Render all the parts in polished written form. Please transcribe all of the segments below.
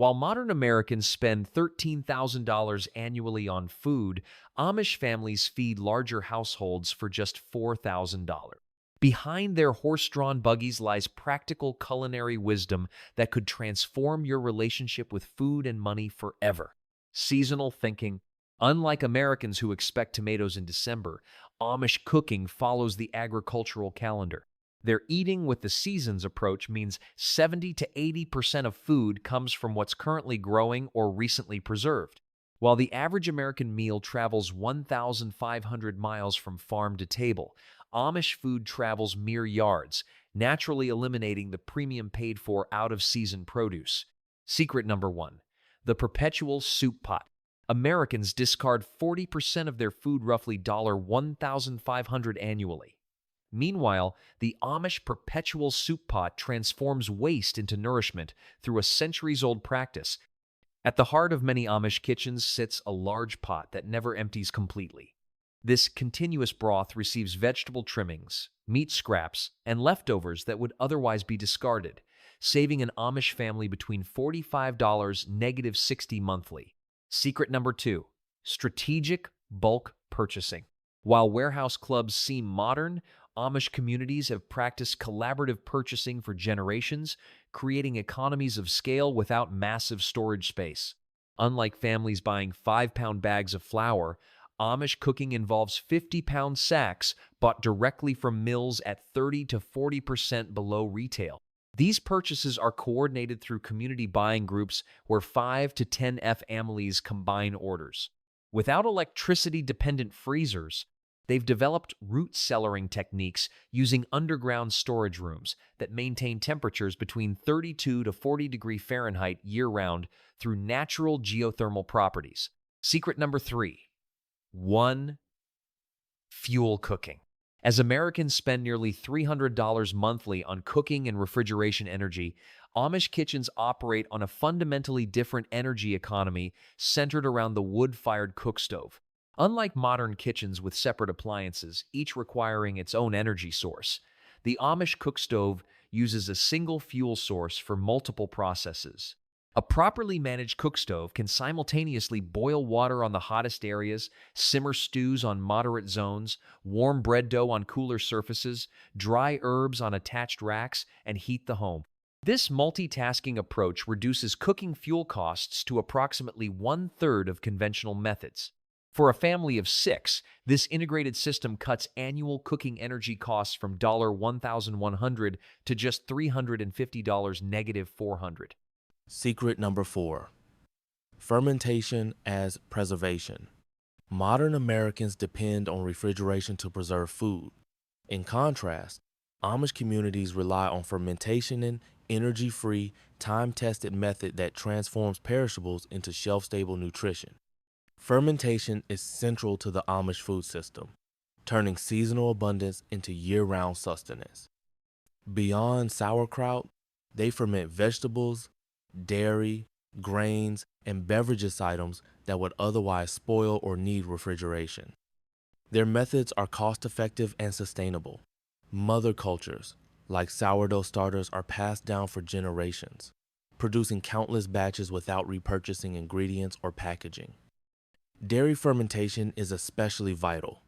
While modern Americans spend $13,000 annually on food, Amish families feed larger households for just $4,000. Behind their horse-drawn buggies lies practical culinary wisdom that could transform your relationship with food and money forever. Seasonal thinking. Unlike Americans who expect tomatoes in December, Amish cooking follows the agricultural calendar. Their eating with the seasons approach means 70 to 80% of food comes from what's currently growing or recently preserved. While the average American meal travels 1,500 miles from farm to table, Amish food travels mere yards, naturally eliminating the premium paid for out-of-season produce. Secret number 1. The perpetual soup pot. Americans discard 40% of their food, roughly $1,500 annually. Meanwhile, the Amish perpetual soup pot transforms waste into nourishment through a centuries-old practice. At the heart of many Amish kitchens sits a large pot that never empties completely. This continuous broth receives vegetable trimmings, meat scraps, and leftovers that would otherwise be discarded, saving an Amish family between $45 to -$60 monthly. Secret number 2. Strategic bulk purchasing. While warehouse clubs seem modern, Amish communities have practiced collaborative purchasing for generations, creating economies of scale without massive storage space. Unlike families buying 5-pound bags of flour, Amish cooking involves 50-pound sacks bought directly from mills at 30 to 40% below retail. These purchases are coordinated through community buying groups where 5 to 10 families combine orders. Without electricity-dependent freezers, they've developed root cellaring techniques using underground storage rooms that maintain temperatures between 32 to 40 degree Fahrenheit year-round through natural geothermal properties. Secret number 3. 1. Fuel cooking. As Americans spend nearly $300 monthly on cooking and refrigeration energy, Amish kitchens operate on a fundamentally different energy economy centered around the wood-fired cookstove. Unlike modern kitchens with separate appliances, each requiring its own energy source, the Amish cookstove uses a single fuel source for multiple processes. A properly managed cookstove can simultaneously boil water on the hottest areas, simmer stews on moderate zones, warm bread dough on cooler surfaces, dry herbs on attached racks, and heat the home. This multitasking approach reduces cooking fuel costs to approximately one-third of conventional methods. For a family of 6, this integrated system cuts annual cooking energy costs from $1,100 to just $350 -$400. Secret number 4. Fermentation as preservation. Modern Americans depend on refrigeration to preserve food. In contrast, Amish communities rely on fermentation, an energy-free, time-tested method that transforms perishables into shelf-stable nutrition. Fermentation is central to the Amish food system, turning seasonal abundance into year-round sustenance. Beyond sauerkraut, they ferment vegetables, dairy, grains, and beverages items that would otherwise spoil or need refrigeration. Their methods are cost-effective and sustainable. Mother cultures, like sourdough starters, are passed down for generations, producing countless batches without repurchasing ingredients or packaging. Dairy fermentation is especially vital.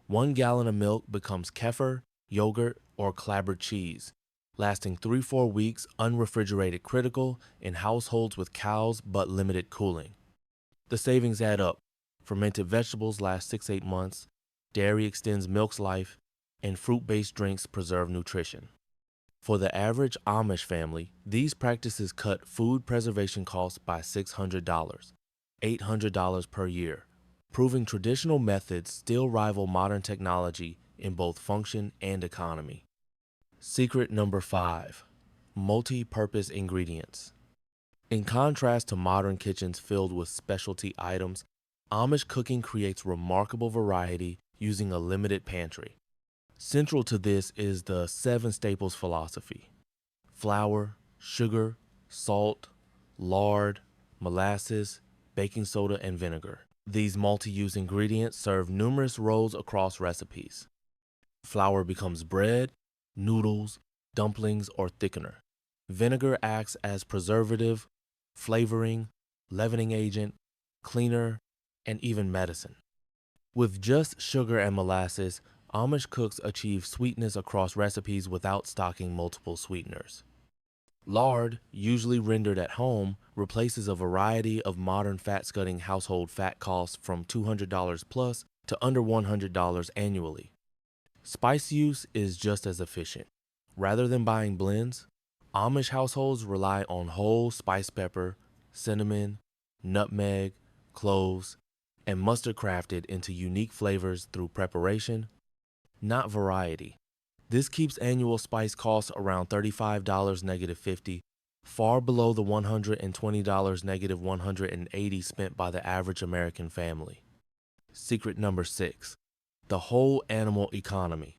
1 gallon of milk becomes kefir, yogurt, or clabbered cheese, lasting 3-4 weeks unrefrigerated, critical in households with cows but limited cooling. The savings add up. Fermented vegetables last 6-8 months, dairy extends milk's life, and fruit-based drinks preserve nutrition. For the average Amish family, these practices cut food preservation costs by $600, $800 per year, proving traditional methods still rival modern technology in both function and economy. Secret number 5. Multi-purpose ingredients. In contrast to modern kitchens filled with specialty items, Amish cooking creates remarkable variety using a limited pantry. Central to this is the 7 staples philosophy: flour, sugar, salt, lard, molasses, baking soda, and vinegar. These multi-use ingredients serve numerous roles across recipes. Flour becomes bread, noodles, dumplings, or thickener. Vinegar acts as preservative, flavoring, leavening agent, cleaner, and even medicine. With just sugar and molasses, Amish cooks achieve sweetness across recipes without stocking multiple sweeteners. Lard, usually rendered at home, replaces a variety of modern fat-cutting household fat costs from $200 plus to under $100 annually. Spice use is just as efficient. Rather than buying blends, Amish households rely on whole spice pepper, cinnamon, nutmeg, cloves, and mustard crafted into unique flavors through preparation, not variety. This keeps annual spice costs around $35 negative 50, far below the $120 negative 180 spent by the average American family. Secret number 6, the whole animal economy.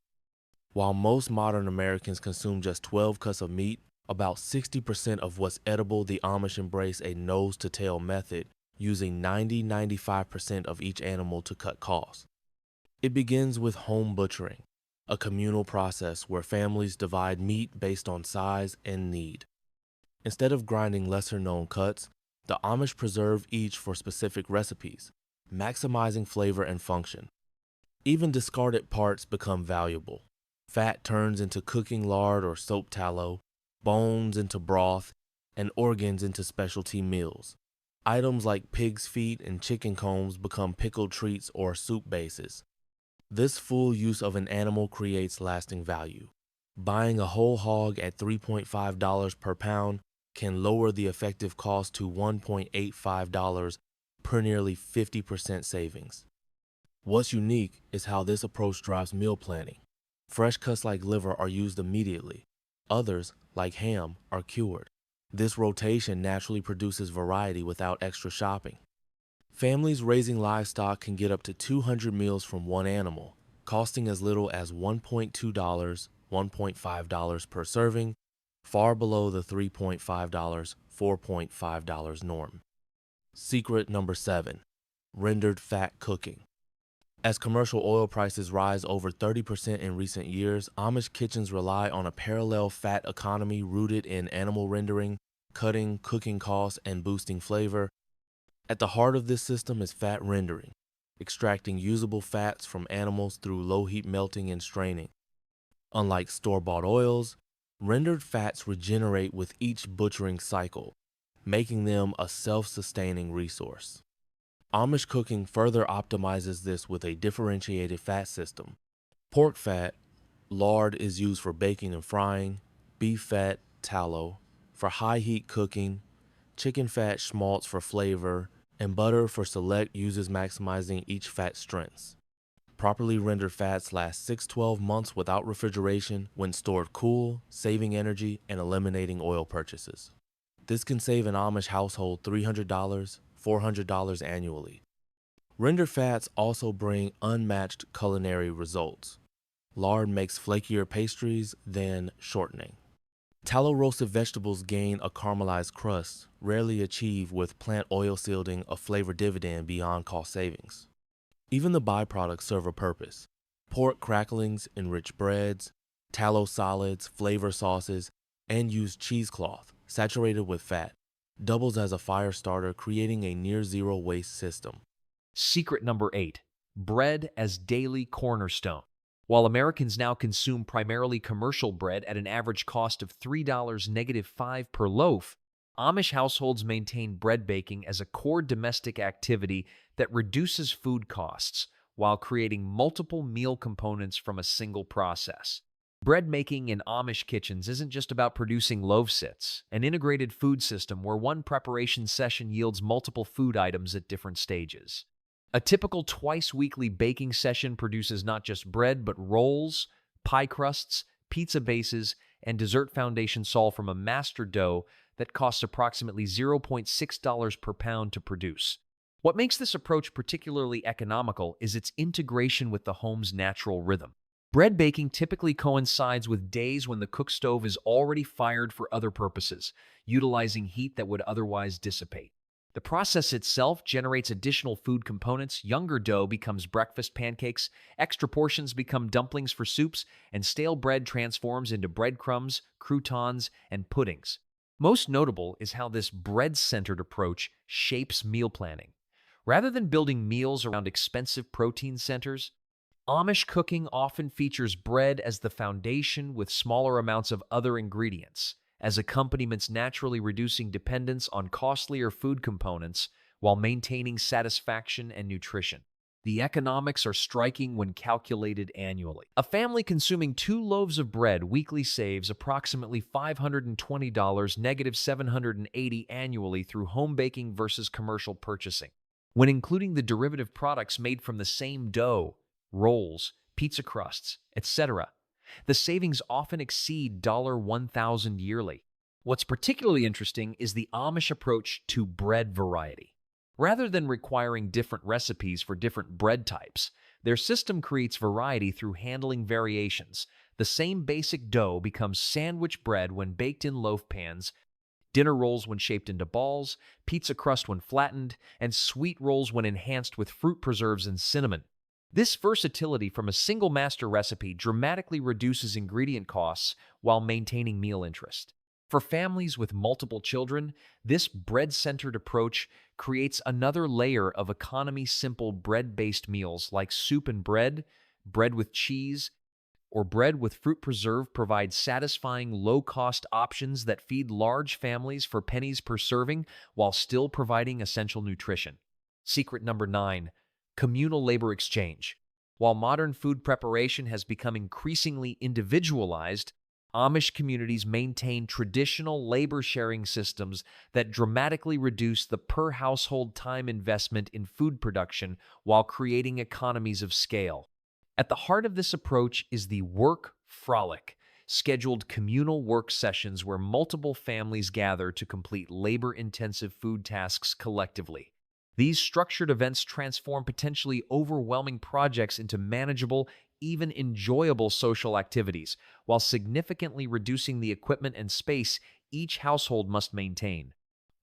While most modern Americans consume just 12 cuts of meat, about 60% of what's edible, the Amish embrace a nose-to-tail method, using 90–95% of each animal to cut costs. It begins with home butchering, a communal process where families divide meat based on size and need. Instead of grinding lesser-known cuts, the Amish preserve each for specific recipes, maximizing flavor and function. Even discarded parts become valuable. Fat turns into cooking lard or soap tallow, bones into broth, and organs into specialty meals. Items like pig's feet and chicken combs become pickled treats or soup bases. This full use of an animal creates lasting value. Buying a whole hog at $3.5 per pound can lower the effective cost to $1.85 per nearly 50% savings. What's unique is how this approach drives meal planning. Fresh cuts like liver are used immediately. Others, like ham, are cured. This rotation naturally produces variety without extra shopping. Families raising livestock can get up to 200 meals from one animal, costing as little as $1.2, $1.5 per serving, far below the $3.5, $4.5 norm. Secret number 7, rendered fat cooking. As commercial oil prices rise over 30% in recent years, Amish kitchens rely on a parallel fat economy rooted in animal rendering, cutting cooking costs, and boosting flavor. At the heart of this system is fat rendering, extracting usable fats from animals through low-heat melting and straining. Unlike store-bought oils, rendered fats regenerate with each butchering cycle, making them a self-sustaining resource. Amish cooking further optimizes this with a differentiated fat system. Pork fat, lard, is used for baking and frying, beef fat, tallow, for high-heat cooking, chicken fat, schmaltz for flavor, and butter for select uses, maximizing each fat strengths. Properly rendered fats last 6–12 months without refrigeration when stored cool, saving energy and eliminating oil purchases. This can save an Amish household $300, $400 annually. Rendered fats also bring unmatched culinary results. Lard makes flakier pastries than shortening. Tallow roasted vegetables gain a caramelized crust, rarely achieved with plant oil shielding, a flavor dividend beyond cost savings. Even the byproducts serve a purpose. Pork cracklings enrich breads, tallow solids, flavor sauces, and use cheesecloth, saturated with fat, doubles as a fire starter, creating a near-zero waste system. Secret number 8, bread as daily cornerstone. While Americans now consume primarily commercial bread at an average cost of $3 - 5 per loaf, Amish households maintain bread baking as a core domestic activity that reduces food costs while creating multiple meal components from a single process. Bread making in Amish kitchens isn't just about producing loaves. It's an integrated food system where one preparation session yields multiple food items at different stages. A typical twice-weekly baking session produces not just bread, but rolls, pie crusts, pizza bases, and dessert foundations, all from a master dough that costs approximately $0.6 per pound to produce. What makes this approach particularly economical is its integration with the home's natural rhythm. Bread baking typically coincides with days when the cook stove is already fired for other purposes, utilizing heat that would otherwise dissipate. The process itself generates additional food components. Younger dough becomes breakfast pancakes, extra portions become dumplings for soups, and stale bread transforms into breadcrumbs, croutons, and puddings. Most notable is how this bread-centered approach shapes meal planning. Rather than building meals around expensive protein centers, Amish cooking often features bread as the foundation with smaller amounts of other ingredients, as accompaniments naturally reducing dependence on costlier food components while maintaining satisfaction and nutrition. The economics are striking when calculated annually. A family consuming 2 loaves of bread weekly saves approximately $520, negative $780 annually through home baking versus commercial purchasing. When including the derivative products made from the same dough, rolls, pizza crusts, etc., the savings often exceed $1,000 yearly. What's particularly interesting is the Amish approach to bread variety. Rather than requiring different recipes for different bread types, their system creates variety through handling variations. The same basic dough becomes sandwich bread when baked in loaf pans, dinner rolls when shaped into balls, pizza crust when flattened, and sweet rolls when enhanced with fruit preserves and cinnamon. This versatility from a single master recipe dramatically reduces ingredient costs while maintaining meal interest. For families with multiple children, this bread-centered approach creates another layer of economy-simple bread-based meals like soup and bread, bread with cheese, or bread with fruit preserve provide satisfying low-cost options that feed large families for pennies per serving while still providing essential nutrition. Secret number 9, communal labor exchange. While modern food preparation has become increasingly individualized, Amish communities maintain traditional labor-sharing systems that dramatically reduce the per-household time investment in food production while creating economies of scale. At the heart of this approach is the work frolic, scheduled communal work sessions where multiple families gather to complete labor-intensive food tasks collectively. These structured events transform potentially overwhelming projects into manageable, even enjoyable social activities, while significantly reducing the equipment and space each household must maintain.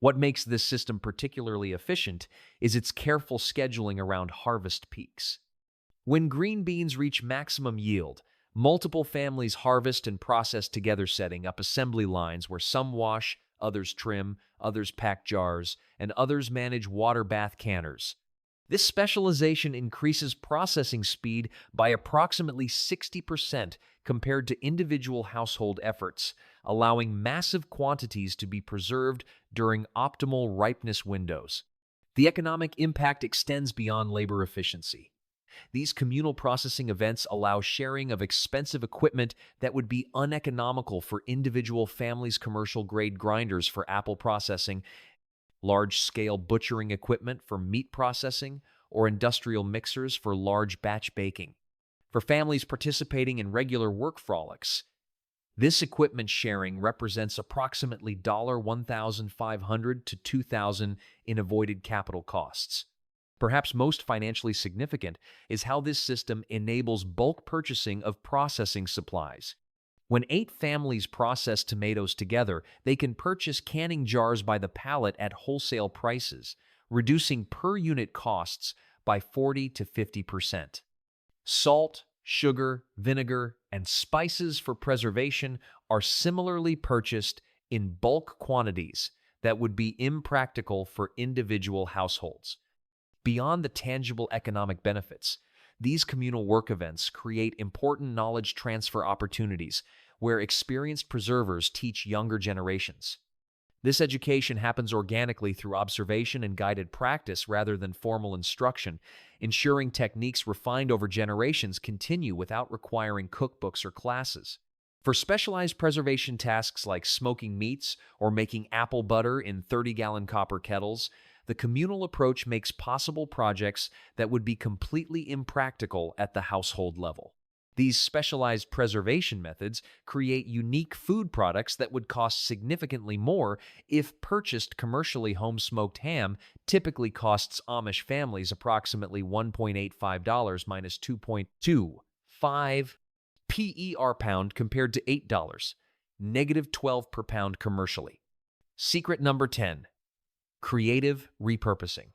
What makes this system particularly efficient is its careful scheduling around harvest peaks. When green beans reach maximum yield, multiple families harvest and process together, setting up assembly lines where some wash, others trim, others pack jars, and others manage water bath canners. This specialization increases processing speed by approximately 60% compared to individual household efforts, allowing massive quantities to be preserved during optimal ripeness windows. The economic impact extends beyond labor efficiency. These communal processing events allow sharing of expensive equipment that would be uneconomical for individual families, commercial-grade grinders for apple processing, large-scale butchering equipment for meat processing, or industrial mixers for large batch baking. For families participating in regular work frolics, this equipment sharing represents approximately $1,500 to $2,000 in avoided capital costs. Perhaps most financially significant is how this system enables bulk purchasing of processing supplies. When 8 families process tomatoes together, they can purchase canning jars by the pallet at wholesale prices, reducing per-unit costs by 40 to 50%. Salt, sugar, vinegar, and spices for preservation are similarly purchased in bulk quantities that would be impractical for individual households. Beyond the tangible economic benefits, these communal work events create important knowledge transfer opportunities where experienced preservers teach younger generations. This education happens organically through observation and guided practice rather than formal instruction, ensuring techniques refined over generations continue without requiring cookbooks or classes. For specialized preservation tasks like smoking meats or making apple butter in 30-gallon copper kettles, the communal approach makes possible projects that would be completely impractical at the household level. These specialized preservation methods create unique food products that would cost significantly more if purchased commercially. Home-smoked ham typically costs Amish families approximately $1.85 minus 2.25 per pound compared to $8, negative 12 per pound commercially. Secret number 10. Creative repurposing.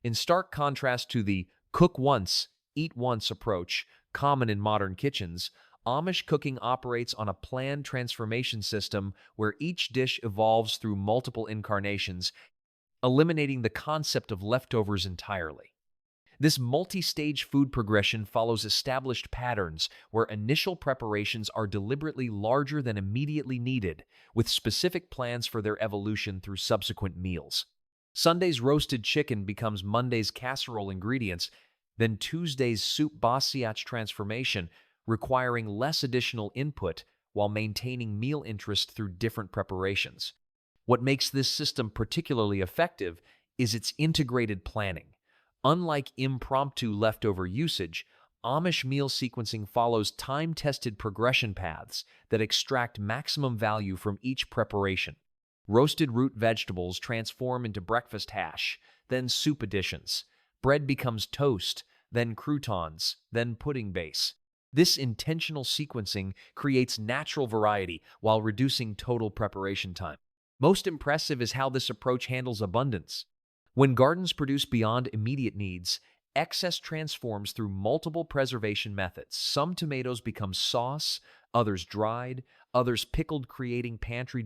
In stark contrast to the cook once, eat once approach common in modern kitchens, Amish cooking operates on a planned transformation system where each dish evolves through multiple incarnations, eliminating the concept of leftovers entirely. This multi-stage food progression follows established patterns where initial preparations are deliberately larger than immediately needed, with specific plans for their evolution through subsequent meals. Sunday's roasted chicken becomes Monday's casserole ingredients, then Tuesday's soup basiach transformation, requiring less additional input while maintaining meal interest through different preparations. What makes this system particularly effective is its integrated planning. Unlike impromptu leftover usage, Amish meal sequencing follows time-tested progression paths that extract maximum value from each preparation. Roasted root vegetables transform into breakfast hash, then soup additions. Bread becomes toast, then croutons, then pudding base. This intentional sequencing creates natural variety while reducing total preparation time. Most impressive is how this approach handles abundance. When gardens produce beyond immediate needs, excess transforms through multiple preservation methods. Some tomatoes become sauce, others dried, others pickled, creating pantry